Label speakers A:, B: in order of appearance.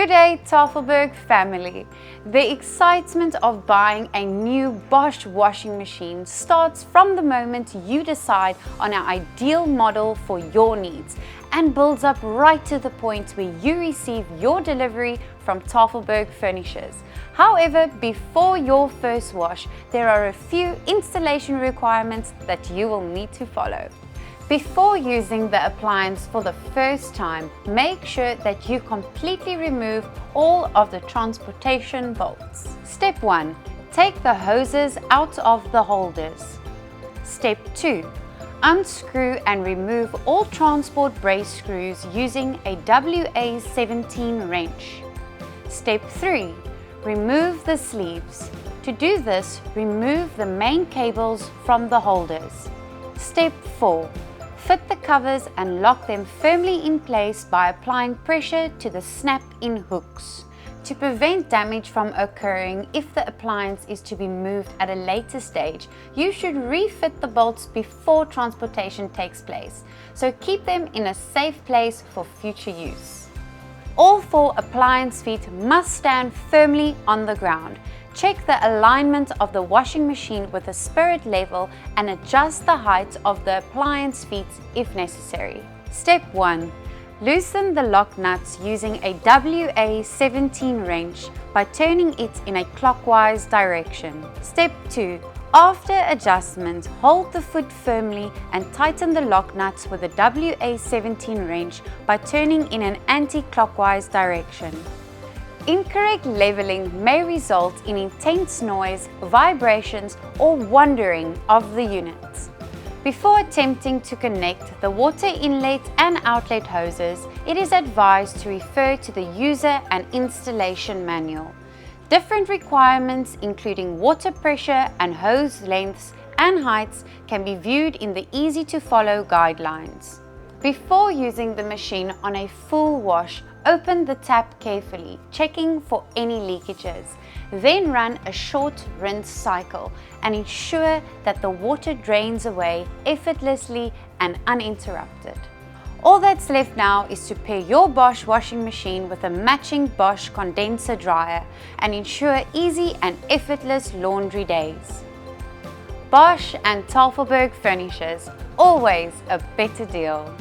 A: Good day, Tafelberg family. The excitement of buying a new Bosch washing machine starts from the moment you decide on an ideal model for your needs and builds up right to the point where you receive your delivery from Tafelberg Furnishers. However, before your first wash, there are a few installation requirements that you will need to follow. Before using the appliance for the first time, make sure that you completely remove all of the transportation bolts. Step 1. Take the hoses out of the holders. Step 2. Unscrew and remove all transport brace screws using a WA-17 wrench. Step 3. Remove the sleeves. To do this, remove the main cables from the holders. Step 4. Fit the covers and lock them firmly in place by applying pressure to the snap-in hooks. To prevent damage from occurring if the appliance is to be moved at a later stage, you should refit the bolts before transportation takes place, so keep them in a safe place for future use. All 4 appliance feet must stand firmly on the ground. Check the alignment of the washing machine with a spirit level and adjust the height of the appliance feet if necessary. Step 1. Loosen the lock nuts using a WA-17 wrench by turning it in a clockwise direction. Step 2. After adjustment, hold the foot firmly and tighten the lock nuts with a WA-17 wrench by turning in an anti-clockwise direction. Incorrect leveling may result in intense noise, vibrations, or wandering of the unit. Before attempting to connect the water inlet and outlet hoses, it is advised to refer to the user and installation manual. Different requirements, including water pressure and hose lengths and heights, can be viewed in the easy-to-follow guidelines. Before using the machine on a full wash, open the tap carefully, checking for any leakages. Then run a short rinse cycle and ensure that the water drains away effortlessly and uninterrupted. All that's left now is to pair your Bosch washing machine with a matching Bosch condenser dryer and ensure easy and effortless laundry days. Bosch and Tafelberg Furnishers, always a better deal.